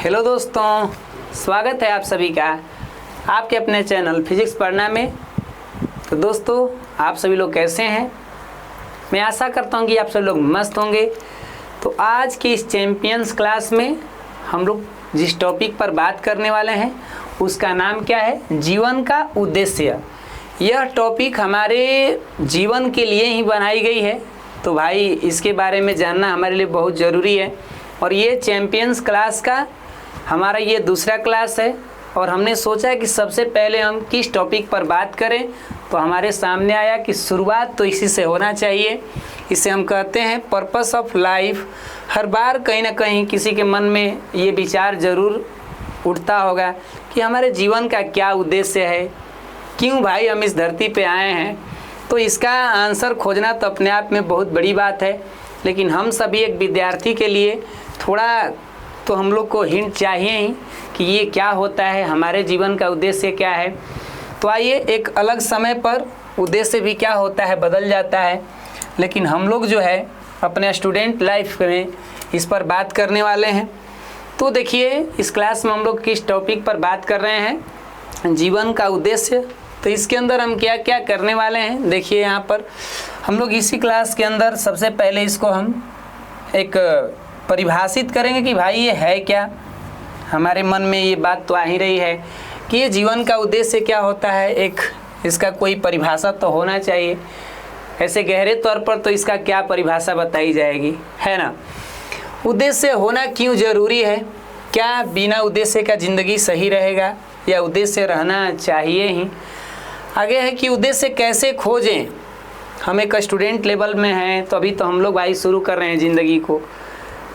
Hello दोस्तों, स्वागत है आप सभी का आपके अपने चैनल फिजिक्स पढ़ना में। तो दोस्तों, आप सभी लोग कैसे हैं? मैं आशा करता हूं कि आप सभी लोग मस्त होंगे। तो आज की इस चैंपियंस क्लास में हम लोग जिस टॉपिक पर बात करने वाले हैं उसका नाम क्या है? जीवन का उद्देश्य। यह टॉपिक हमारे जीवन के लिए ही बनाई गई है, तो भाई इसके बारे में जानना हमारे लिए बहुत ज़रूरी है। और ये चैंपियंस क्लास का हमारा ये दूसरा क्लास है और हमने सोचा कि सबसे पहले हम किस टॉपिक पर बात करें, तो हमारे सामने आया कि शुरुआत तो इसी से होना चाहिए। इसे हम कहते हैं पर्पस ऑफ लाइफ। हर बार कहीं ना कहीं किसी के मन में ये विचार ज़रूर उठता होगा कि हमारे जीवन का क्या उद्देश्य है, क्यों भाई हम इस धरती पे आए हैं। तो इसका आंसर खोजना तो अपने आप में बहुत बड़ी बात है, लेकिन हम सभी एक विद्यार्थी के लिए थोड़ा तो हम लोग को हिंट चाहिए ही कि ये क्या होता है, हमारे जीवन का उद्देश्य क्या है। तो आइए, एक अलग समय पर उद्देश्य भी क्या होता है बदल जाता है, लेकिन हम लोग जो है अपने स्टूडेंट लाइफ में इस पर बात करने वाले हैं। तो देखिए, इस क्लास में हम लोग किस टॉपिक पर बात कर रहे हैं? जीवन का उद्देश्य। तो इसके अंदर हम क्या क्या करने वाले हैं, देखिए यहाँ पर हम लोग इसी क्लास के अंदर सबसे पहले इसको हम एक परिभाषित करेंगे कि भाई ये है क्या। हमारे मन में ये बात तो आ ही रही है कि ये जीवन का उद्देश्य क्या होता है, एक इसका कोई परिभाषा तो होना चाहिए। ऐसे गहरे तौर पर तो इसका क्या परिभाषा बताई जाएगी, है ना। उद्देश्य होना क्यों ज़रूरी है? क्या बिना उद्देश्य का ज़िंदगी सही रहेगा या उद्देश्य रहना चाहिए ही? आगे है कि उद्देश्य कैसे खोजें। हम एक स्टूडेंट लेवल में हैं, तो अभी तो हम लोग भाई शुरू कर रहे हैं ज़िंदगी को।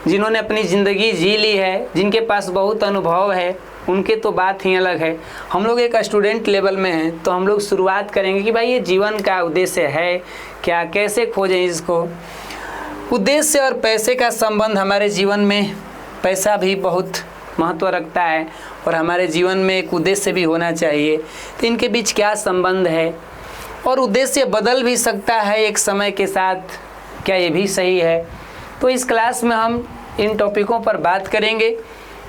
जिन्होंने अपनी ज़िंदगी जी ली है, जिनके पास बहुत अनुभव है, उनके तो बात ही अलग है। हम लोग एक स्टूडेंट लेवल में हैं, तो हम लोग शुरुआत करेंगे कि भाई ये जीवन का उद्देश्य है क्या, कैसे खोजें इसको। उद्देश्य और पैसे का संबंध हमारे जीवन में, पैसा भी बहुत महत्व रखता है और हमारे जीवन में एक उद्देश्य भी होना चाहिए। तो इनके बीच क्या संबंध है? और उद्देश्य बदल भी सकता है एक समय के साथ, क्या ये भी सही है? तो इस क्लास में हम इन टॉपिकों पर बात करेंगे।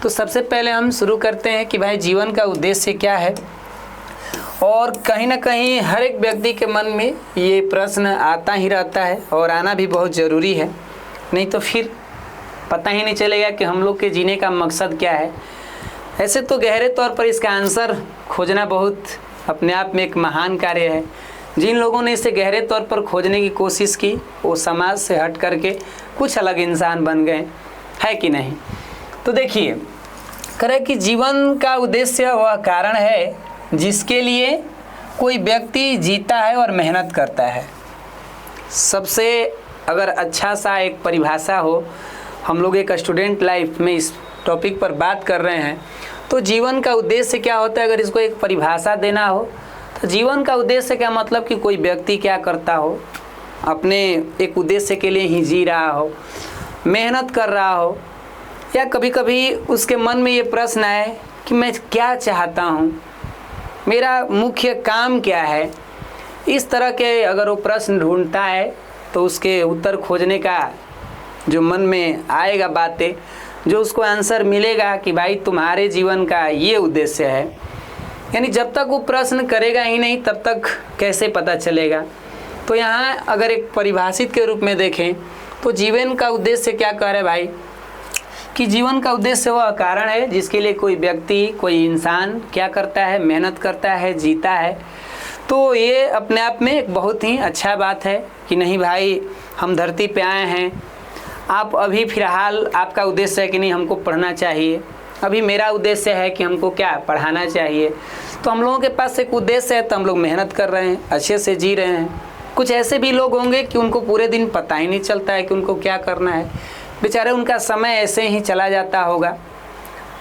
तो सबसे पहले हम शुरू करते हैं कि भाई जीवन का उद्देश्य क्या है। और कहीं ना कहीं हर एक व्यक्ति के मन में ये प्रश्न आता ही रहता है और आना भी बहुत ज़रूरी है, नहीं तो फिर पता ही नहीं चलेगा कि हम लोग के जीने का मकसद क्या है। ऐसे तो गहरे तौर पर इसका आंसर खोजना बहुत अपने आप में एक महान कार्य है। जिन लोगों ने इसे गहरे तौर पर खोजने की कोशिश की, वो समाज से हट करके कुछ अलग इंसान बन गए, है कि नहीं। तो देखिए, कहे कि जीवन का उद्देश्य वह कारण है जिसके लिए कोई व्यक्ति जीता है और मेहनत करता है। सबसे अगर अच्छा सा एक परिभाषा हो, हम लोग एक स्टूडेंट लाइफ में इस टॉपिक पर बात कर रहे हैं, तो जीवन का उद्देश्य क्या होता है, अगर इसको एक परिभाषा देना हो तो जीवन का उद्देश्य क्या मतलब कि कोई व्यक्ति क्या करता हो, अपने एक उद्देश्य के लिए ही जी रहा हो, मेहनत कर रहा हो, या कभी कभी उसके मन में ये प्रश्न आए कि मैं क्या चाहता हूँ, मेरा मुख्य काम क्या है। इस तरह के अगर वो प्रश्न ढूंढता है तो उसके उत्तर खोजने का जो मन में आएगा बातें, जो उसको आंसर मिलेगा कि भाई तुम्हारे जीवन का ये उद्देश्य है, यानी जब तक वो प्रश्न करेगा ही नहीं तब तक कैसे पता चलेगा। तो यहाँ अगर एक परिभाषित के रूप में देखें तो जीवन का उद्देश्य क्या कह रहे भाई, कि जीवन का उद्देश्य वह कारण है जिसके लिए कोई व्यक्ति, कोई इंसान क्या करता है, मेहनत करता है, जीता है। तो ये अपने आप में एक बहुत ही अच्छा बात है कि नहीं भाई हम धरती पे आए हैं। आप अभी फ़िलहाल आपका उद्देश्य है कि नहीं हमको पढ़ना चाहिए, अभी मेरा उद्देश्य है कि हमको क्या पढ़ाना चाहिए। तो हम लोगों के पास एक उद्देश्य है, तो हम लोग मेहनत कर रहे हैं, अच्छे से जी रहे हैं। कुछ ऐसे भी लोग होंगे कि उनको पूरे दिन पता ही नहीं चलता है कि उनको क्या करना है, बेचारे उनका समय ऐसे ही चला जाता होगा,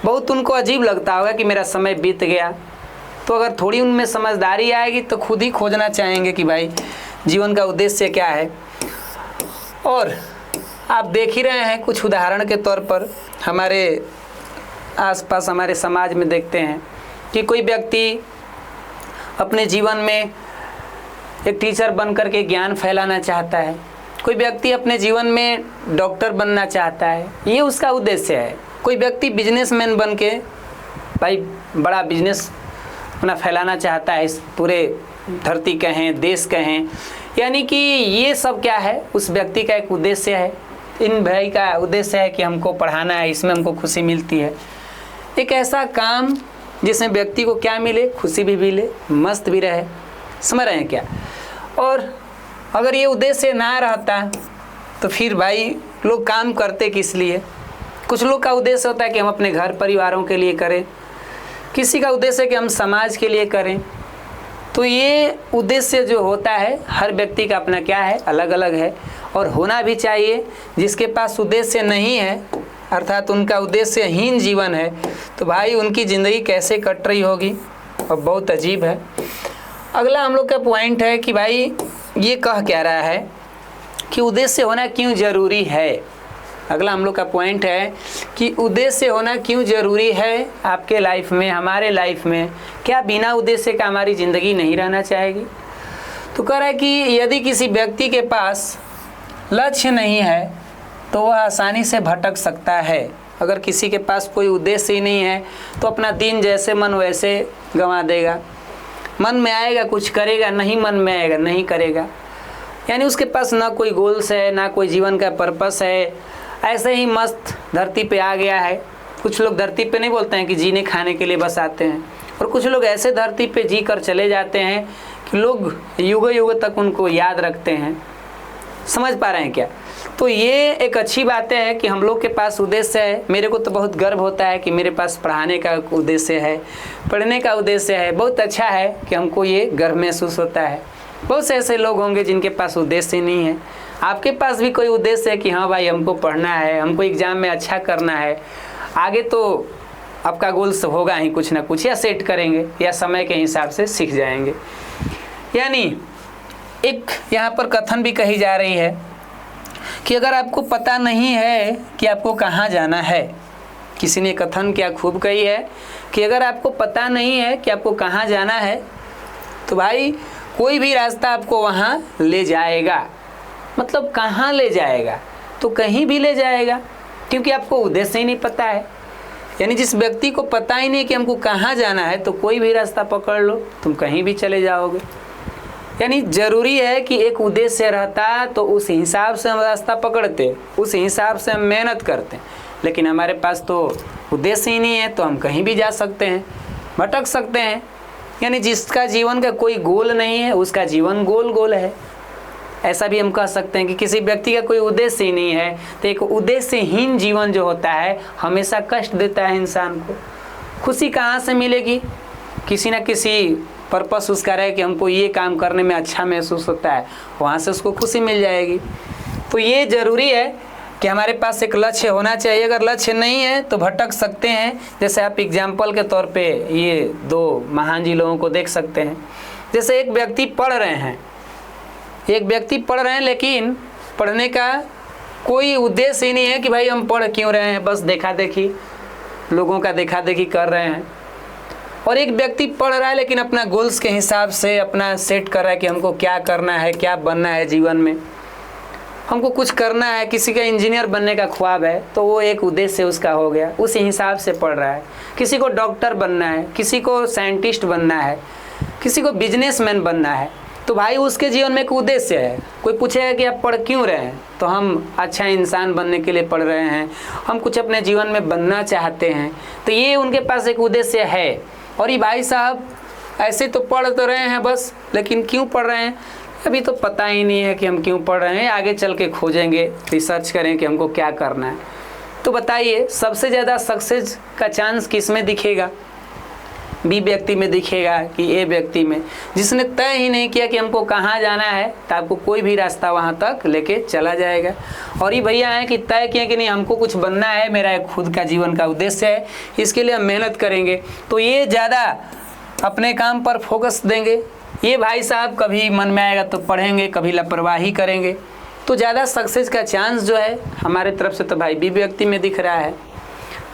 बहुत उनको अजीब लगता होगा कि मेरा समय बीत गया। तो अगर थोड़ी उनमें समझदारी आएगी तो खुद ही खोजना चाहेंगे कि भाई जीवन का उद्देश्य क्या है। और आप देख ही रहे हैं, कुछ उदाहरण के तौर पर हमारे आसपास हमारे समाज में देखते हैं कि कोई व्यक्ति अपने जीवन में एक टीचर बन कर के ज्ञान फैलाना चाहता है, कोई व्यक्ति अपने जीवन में डॉक्टर बनना चाहता है, ये उसका उद्देश्य है। कोई व्यक्ति बिजनेसमैन बन के भाई बड़ा बिजनेस अपना फैलाना चाहता है, इस पूरे धरती कहें, देश कहें, यानी कि ये सब क्या है, उस व्यक्ति का एक उद्देश्य है। इन भाई का उद्देश्य है कि हमको पढ़ाना है, इसमें हमको खुशी मिलती है। एक ऐसा काम जिसमें व्यक्ति को क्या मिले, खुशी भी मिले, मस्त भी रहे, समझ रहे हैं क्या। और अगर ये उद्देश्य ना रहता तो फिर भाई लोग काम करते किस लिए। कुछ लोग का उद्देश्य होता है कि हम अपने घर परिवारों के लिए करें, किसी का उद्देश्य है कि हम समाज के लिए करें। तो ये उद्देश्य जो होता है हर व्यक्ति का अपना क्या है, अलग अलग है, और होना भी चाहिए। जिसके पास उद्देश्य नहीं है, अर्थात उनका उद्देश्यहीन जीवन है, तो भाई उनकी ज़िंदगी कैसे कट रही होगी, और बहुत अजीब है। अगला हम लोग का पॉइंट है कि भाई ये कह क्या रहा है कि उद्देश्य होना क्यों ज़रूरी है। अगला हम लोग का पॉइंट है कि उद्देश्य होना क्यों ज़रूरी है आपके लाइफ में, हमारे लाइफ में। क्या बिना उद्देश्य का हमारी ज़िंदगी नहीं रहना चाहेगी। तो कह रहा है कि यदि किसी व्यक्ति के पास लक्ष्य नहीं है तो वह आसानी से भटक सकता है। अगर किसी के पास कोई उद्देश्य ही नहीं है तो अपना दिन जैसे मन वैसे गंवा देगा। मन में आएगा कुछ करेगा, नहीं मन में आएगा नहीं करेगा। यानी उसके पास ना कोई गोल्स है, ना कोई जीवन का पर्पस है, ऐसे ही मस्त धरती पे आ गया है। कुछ लोग धरती पे नहीं बोलते हैं कि जीने खाने के लिए बस आते हैं, और कुछ लोग ऐसे धरती पे जी कर चले जाते हैं कि लोग युग युग तक उनको याद रखते हैं। समझ पा रहे हैं क्या। तो ये एक अच्छी बात है कि हम लोग के पास उद्देश्य है। मेरे को तो बहुत गर्व होता है कि मेरे पास पढ़ाने का उद्देश्य है, पढ़ने का उद्देश्य है। बहुत अच्छा है कि हमको ये गर्व महसूस होता है। बहुत से ऐसे लोग होंगे जिनके पास उद्देश्य नहीं है। आपके पास भी कोई उद्देश्य है कि हाँ भाई हमको पढ़ना है, हमको एग्ज़ाम में अच्छा करना है, आगे तो आपका गोल्स होगा ही कुछ ना कुछ, या सेट करेंगे या समय के हिसाब से सीख जाएंगे। यानी एक यहाँ पर कथन भी कही जा रही है कि अगर आपको पता नहीं है कि आपको कहाँ जाना है, किसी ने कथन क्या खूब कही है कि अगर आपको पता नहीं है कि आपको कहाँ जाना है तो भाई कोई भी रास्ता आपको वहाँ ले जाएगा। मतलब कहाँ ले जाएगा, तो कहीं भी ले जाएगा, क्योंकि आपको उद्देश्य ही नहीं पता है। यानी जिस व्यक्ति को पता ही नहीं कि हमको कहाँ जाना है तो कोई भी रास्ता पकड़ लो, तुम कहीं भी चले जाओगे। यानी ज़रूरी है कि एक उद्देश्य रहता तो उस हिसाब से हम रास्ता पकड़ते, उस हिसाब से हम मेहनत करते। लेकिन हमारे पास तो उद्देश्य ही नहीं है तो हम कहीं भी जा सकते हैं, भटक सकते हैं। यानी जिसका जीवन का कोई गोल नहीं है उसका जीवन गोल गोल है, ऐसा भी हम कह सकते हैं। कि किसी व्यक्ति का कोई उद्देश्य ही नहीं है तो एक उद्देश्यहीन जीवन जो होता है हमेशा कष्ट देता है इंसान को। खुशी कहाँ से मिलेगी, किसी न किसी पर्पस उसका रहे कि हमको ये काम करने में अच्छा महसूस होता है, वहाँ से उसको खुशी मिल जाएगी। तो ये ज़रूरी है कि हमारे पास एक लक्ष्य होना चाहिए। अगर लक्ष्य नहीं है तो भटक सकते हैं। जैसे आप एग्जाम्पल के तौर पे ये दो महान जी लोगों को देख सकते हैं। जैसे एक व्यक्ति पढ़ रहे हैं, लेकिन पढ़ने का कोई उद्देश्य ही नहीं है कि भाई हम पढ़ क्यों रहे हैं, बस देखा देखी, लोगों का देखा देखी कर रहे हैं। और एक व्यक्ति पढ़ रहा है लेकिन अपना गोल्स के हिसाब से अपना सेट कर रहा है कि हमको क्या करना है, क्या बनना है जीवन में, हमको कुछ करना है। किसी का इंजीनियर बनने का ख्वाब है तो वो एक उद्देश्य उसका हो गया, उस हिसाब से पढ़ रहा है। किसी को डॉक्टर बनना है, किसी को साइंटिस्ट बनना है, किसी को बिजनेसमैन बनना है, तो भाई उसके जीवन में एक उद्देश्य है। कोई पूछेगा कि आप पढ़ क्यों रहे हैं, तो हम अच्छा इंसान बनने के लिए पढ़ रहे हैं, हम कुछ अपने जीवन में बनना चाहते हैं। तो ये उनके पास एक उद्देश्य है। और ये भाई साहब ऐसे तो पढ़ तो रहे हैं बस, लेकिन क्यों पढ़ रहे हैं अभी तो पता ही नहीं है कि हम क्यों पढ़ रहे हैं। आगे चल के खोजेंगे, रिसर्च करें कि हमको क्या करना है। तो बताइए सबसे ज़्यादा सक्सेस का चांस किस में दिखेगा, बी व्यक्ति में दिखेगा कि ए व्यक्ति में, जिसने तय ही नहीं किया कि हमको कहाँ जाना है, तो आपको कोई भी रास्ता वहाँ तक लेके चला जाएगा। और ये भैया हैं कि तय किए कि नहीं हमको कुछ बनना है, मेरा एक खुद का जीवन का उद्देश्य है, इसके लिए हम मेहनत करेंगे, तो ये ज़्यादा अपने काम पर फोकस देंगे। ये भाई साहब कभी मन में आएगा तो पढ़ेंगे, कभी लापरवाही करेंगे, तो ज़्यादा सक्सेस का चांस जो है हमारे तरफ से तो भाई बी व्यक्ति में दिख रहा है।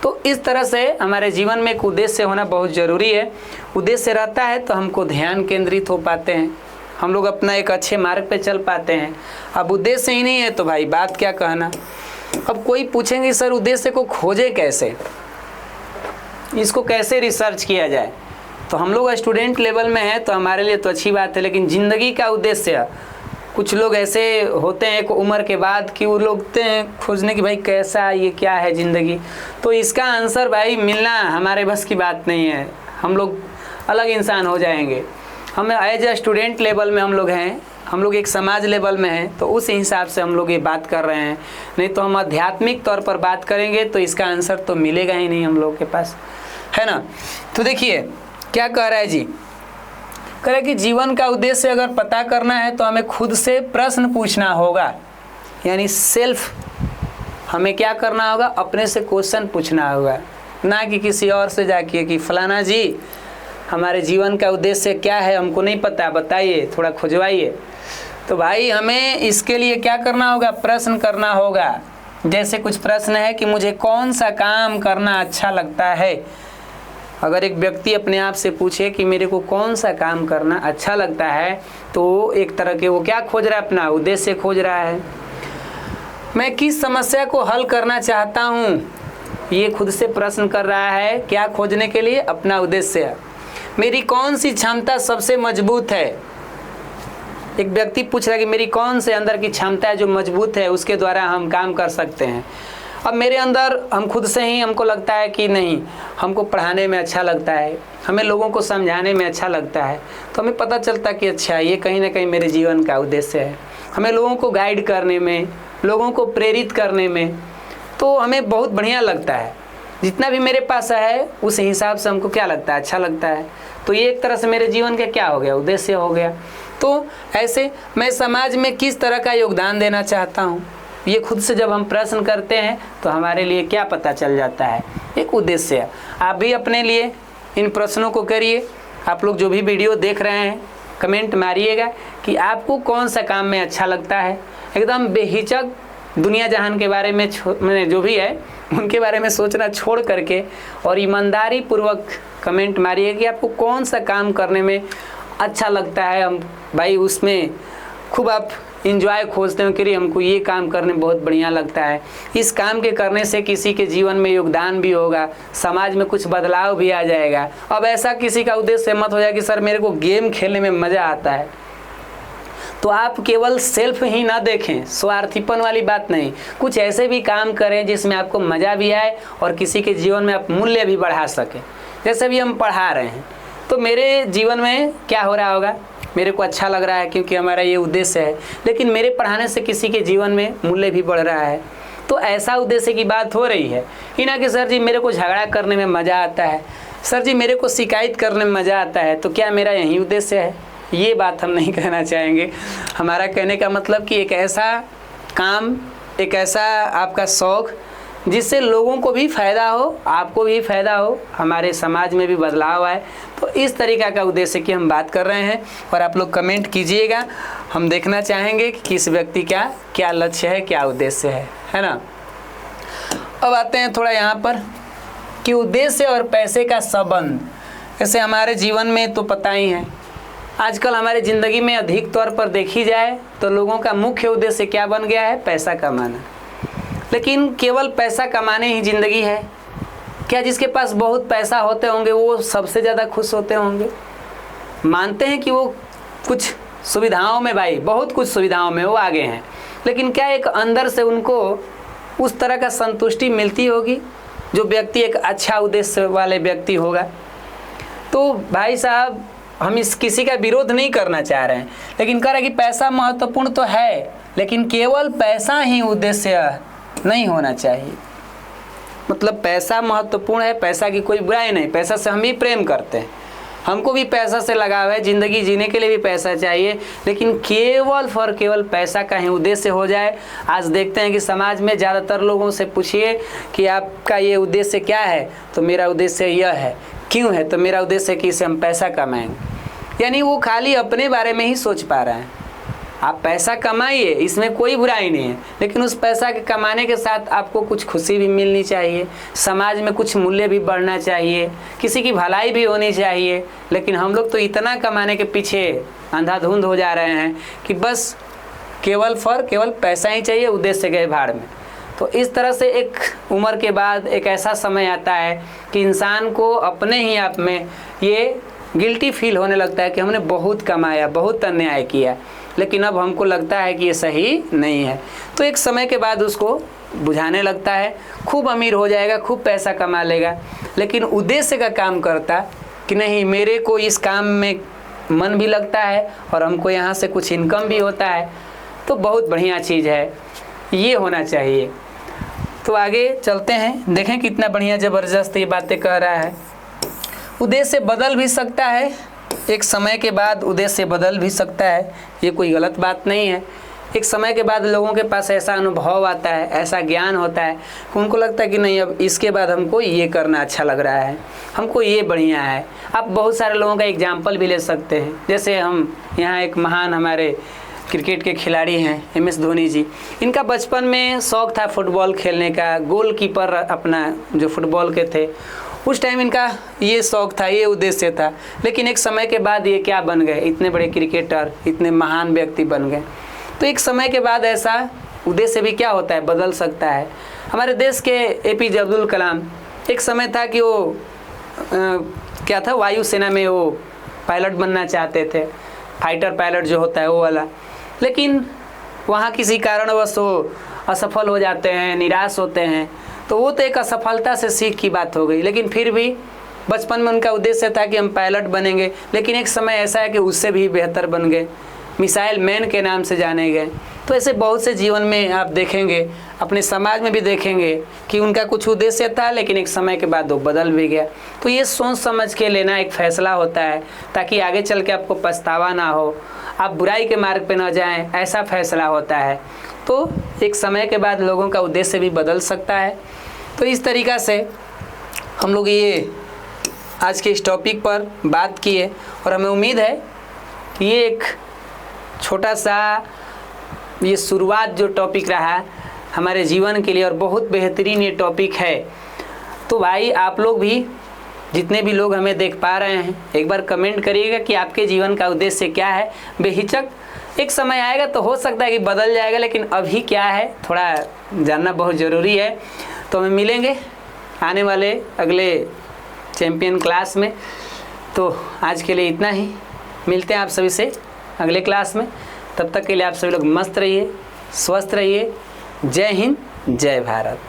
तो इस तरह से हमारे जीवन में एक उद्देश्य होना बहुत ज़रूरी है। उद्देश्य रहता है तो हमको ध्यान केंद्रित हो पाते हैं, हम लोग अपना एक अच्छे मार्ग पे चल पाते हैं। अब उद्देश्य ही नहीं है तो भाई बात क्या कहना। अब कोई पूछेंगे सर उद्देश्य को खोजे कैसे, इसको कैसे रिसर्च किया जाए। तो हम लोग स्टूडेंट लेवल में हैं तो हमारे लिए तो अच्छी बात है, लेकिन ज़िंदगी का उद्देश्य कुछ लोग ऐसे होते हैं एक उम्र के बाद कि वो लोग खोजने की भाई कैसा ये क्या है ज़िंदगी। तो इसका आंसर भाई मिलना हमारे बस की बात नहीं है, हम लोग अलग इंसान हो जाएंगे। हम एज ए स्टूडेंट लेवल में हम लोग हैं, हम लोग एक समाज लेवल में हैं, तो उस हिसाब से हम लोग ये बात कर रहे हैं। नहीं तो हम आध्यात्मिक तौर पर बात करेंगे तो इसका आंसर तो मिलेगा ही नहीं हम लोग के पास, है ना। तो देखिए क्या कह रहा है जी, कह रहा है कि जीवन का उद्देश्य अगर पता करना है तो हमें खुद से प्रश्न पूछना होगा, यानी सेल्फ हमें क्या करना होगा, अपने से क्वेश्चन पूछना होगा, ना कि किसी और से जाके कि फलाना जी हमारे जीवन का उद्देश्य क्या है, हमको नहीं पता, बताइए, थोड़ा खुजवाइए। तो भाई हमें इसके लिए क्या करना होगा, प्रश्न करना होगा। जैसे कुछ प्रश्न है कि मुझे कौन सा काम करना अच्छा लगता है। अगर एक व्यक्ति अपने आप से पूछे कि मेरे को कौन सा काम करना अच्छा लगता है, तो एक तरह के वो क्या खोज रहा है, अपना उद्देश्य खोज रहा है। मैं किस समस्या को हल करना चाहता हूँ, ये खुद से प्रश्न कर रहा है, क्या खोजने के लिए, अपना उद्देश्य। मेरी कौन सी क्षमता सबसे मजबूत है, एक व्यक्ति पूछ रहा है कि मेरी कौन से अंदर की क्षमता है जो मजबूत है, उसके द्वारा हम काम कर सकते हैं। अब मेरे अंदर हम खुद से ही हमको लगता है कि नहीं, हमको पढ़ाने में अच्छा लगता है, हमें लोगों को समझाने में अच्छा लगता है, तो हमें पता चलता कि अच्छा ये कहीं ना कहीं मेरे जीवन का उद्देश्य है। हमें लोगों को गाइड करने में, लोगों को प्रेरित करने में तो हमें बहुत बढ़िया लगता है। जितना भी मेरे पास है उस हिसाब से हमको क्या लगता है, अच्छा लगता है। तो ये एक तरह से मेरे जीवन का क्या हो गया, उद्देश्य हो गया। तो ऐसे मैं समाज में किस तरह का योगदान देना चाहता हूँ, ये खुद से जब हम प्रश्न करते हैं तो हमारे लिए क्या पता चल जाता है, एक उद्देश्य। आप भी अपने लिए इन प्रश्नों को करिए। आप लोग जो भी वीडियो देख रहे हैं कमेंट मारिएगा कि आपको कौन सा काम में अच्छा लगता है। एकदम बेहिचक दुनिया जहान के बारे में जो भी है उनके बारे में सोचना छोड़ करके और ईमानदारी पूर्वक कमेंट मारिए कि आपको कौन सा काम करने में अच्छा लगता है। हम भाई उसमें खूब आप इंजॉय खोजते हो कि हमको ये काम करने में बहुत बढ़िया लगता है, इस काम के करने से किसी के जीवन में योगदान भी होगा, समाज में कुछ बदलाव भी आ जाएगा। अब ऐसा किसी का उद्देश्य मत हो जाए कि सर मेरे को गेम खेलने में मज़ा आता है, तो आप केवल सेल्फ ही ना देखें, स्वार्थीपन वाली बात नहीं, कुछ ऐसे भी काम करें जिसमें आपको मज़ा भी आए और किसी के जीवन में आप मूल्य भी बढ़ा सकें। जैसे भी हम पढ़ा रहे हैं तो मेरे जीवन में क्या हो रहा होगा, मेरे को अच्छा लग रहा है क्योंकि हमारा ये उद्देश्य है, लेकिन मेरे पढ़ाने से किसी के जीवन में मूल्य भी बढ़ रहा है। तो ऐसा उद्देश्य की बात हो रही है ही ना कि सर जी मेरे को झगड़ा करने में मज़ा आता है, सर जी मेरे को शिकायत करने में मज़ा आता है, तो क्या मेरा यही उद्देश्य है। ये बात हम नहीं कहना चाहेंगे। हमारा कहने का मतलब कि एक ऐसा काम, एक ऐसा आपका शौक़ जिससे लोगों को भी फ़ायदा हो, आपको भी फ़ायदा हो, हमारे समाज में भी बदलाव आए। तो इस तरीक़ा का उद्देश्य की हम बात कर रहे हैं और आप लोग कमेंट कीजिएगा। हम देखना चाहेंगे कि किस व्यक्ति का क्या लक्ष्य है, क्या उद्देश्य है ना। अब आते हैं थोड़ा यहाँ पर कि उद्देश्य और पैसे का संबंध। ऐसे हमारे जीवन में तो पता ही है, आजकल हमारी ज़िंदगी में अधिक तौर पर देखी जाए तो लोगों का मुख्य उद्देश्य क्या बन गया है, पैसा कमाना। लेकिन केवल पैसा कमाने ही ज़िंदगी है क्या? जिसके पास बहुत पैसा होते होंगे वो सबसे ज़्यादा खुश होते होंगे। मानते हैं कि वो कुछ सुविधाओं में, भाई बहुत कुछ सुविधाओं में वो आगे हैं, लेकिन क्या एक अंदर से उनको उस तरह का संतुष्टि मिलती होगी जो व्यक्ति एक अच्छा उद्देश्य वाले व्यक्ति होगा? तो भाई साहब हम इस किसी का विरोध नहीं करना चाह रहे हैं, लेकिन कह रहे हैं कि पैसा महत्वपूर्ण तो है, लेकिन केवल पैसा ही उद्देश्य नहीं होना चाहिए। मतलब पैसा महत्वपूर्ण है, पैसा की कोई बुराई नहीं, पैसा से हम भी प्रेम करते हैं, हमको भी पैसा से लगाव है, ज़िंदगी जीने के लिए भी पैसा चाहिए, लेकिन केवल पैसा का ही उद्देश्य हो जाए। आज देखते हैं कि समाज में ज़्यादातर लोगों से पूछिए कि आपका ये उद्देश्य क्या है, तो मेरा उद्देश्य यह है। क्यों है? तो मेरा उद्देश्य है कि इससे हम पैसा कमाएंगे। यानी वो खाली अपने बारे में ही सोच पा रहे हैं। आप पैसा कमाइए, इसमें कोई बुराई नहीं है, लेकिन उस पैसा के कमाने के साथ आपको कुछ खुशी भी मिलनी चाहिए, समाज में कुछ मूल्य भी बढ़ना चाहिए, किसी की भलाई भी होनी चाहिए। लेकिन हम लोग तो इतना कमाने के पीछे अंधाधुंध हो जा रहे हैं कि बस केवल पैसा ही चाहिए, उद्देश्य गए भाड़ में। तो इस तरह से एक उम्र के बाद एक ऐसा समय आता है कि इंसान को अपने ही आप में ये गिल्टी फील होने लगता है कि हमने बहुत कमाया, बहुत अन्याय किया, लेकिन अब हमको लगता है कि ये सही नहीं है। तो एक समय के बाद उसको बुझाने लगता है, खूब अमीर हो जाएगा, खूब पैसा कमा लेगा, लेकिन उद्देश्य का काम करता कि नहीं, मेरे को इस काम में मन भी लगता है और हमको यहाँ से कुछ इनकम भी होता है, तो बहुत बढ़िया चीज़ है, ये होना चाहिए। तो आगे चलते हैं, देखें कितना बढ़िया ज़बरदस्त ये बातें कह रहा है। उद्देश्य बदल भी सकता है, एक समय के बाद उद्देश्य बदल भी सकता है, ये कोई गलत बात नहीं है। एक समय के बाद लोगों के पास ऐसा अनुभव आता है, ऐसा ज्ञान होता है कि उनको लगता है कि नहीं, अब इसके बाद हमको ये करना अच्छा लग रहा है, हमको ये बढ़िया है। आप बहुत सारे लोगों का एग्जाम्पल भी ले सकते हैं, जैसे हम यहाँ एक महान हमारे क्रिकेट के खिलाड़ी हैं MS धोनी जी। इनका बचपन में शौक़ था फुटबॉल खेलने का, गोलकीपर अपना जो फुटबॉल के थे उस टाइम इनका ये शौक़ था, ये उद्देश्य था, लेकिन एक समय के बाद ये क्या बन गए, इतने बड़े क्रिकेटर, इतने महान व्यक्ति बन गए। तो एक समय के बाद ऐसा उद्देश्य भी क्या होता है, बदल सकता है। हमारे देश के APJ अब्दुल कलाम, एक समय था कि वो क्या था, वायुसेना में वो पायलट बनना चाहते थे, फाइटर पायलट जो होता है वो वाला, लेकिन वहाँ किसी कारणवश वो असफल हो जाते हैं, निराश होते हैं। तो वो तो एक असफलता से सीख की बात हो गई, लेकिन फिर भी बचपन में उनका उद्देश्य था कि हम पायलट बनेंगे, लेकिन एक समय ऐसा है कि उससे भी बेहतर बन गए, मिसाइल मैन के नाम से जाने गए। तो ऐसे बहुत से जीवन में आप देखेंगे, अपने समाज में भी देखेंगे कि उनका कुछ उद्देश्य था, लेकिन एक समय के बाद वो बदल भी गया। तो ये सोच समझ के लेना एक फ़ैसला होता है, ताकि आगे चल के आपको पछतावा ना हो, आप बुराई के मार्ग पे ना जाएं, ऐसा फ़ैसला होता है। तो एक समय के बाद लोगों का उद्देश्य भी बदल सकता है। तो इस तरीक़ा से हम लोग ये आज के इस टॉपिक पर बात की है, और हमें उम्मीद है कि ये एक छोटा सा ये शुरुआत जो टॉपिक रहा हमारे जीवन के लिए, और बहुत बेहतरीन ये टॉपिक है। तो भाई आप लोग भी, जितने भी लोग हमें देख पा रहे हैं, एक बार कमेंट करिएगा कि आपके जीवन का उद्देश्य क्या है। बेहिचक, एक समय आएगा तो हो सकता है कि बदल जाएगा, लेकिन अभी क्या है थोड़ा जानना बहुत ज़रूरी है। तो हमें मिलेंगे आने वाले अगले चैम्पियन क्लास में। तो आज के लिए इतना ही, मिलते हैं आप सभी से अगले क्लास में। तब तक के लिए आप सभी लोग मस्त रहिए, स्वस्थ रहिए। जय हिंद, जय भारत।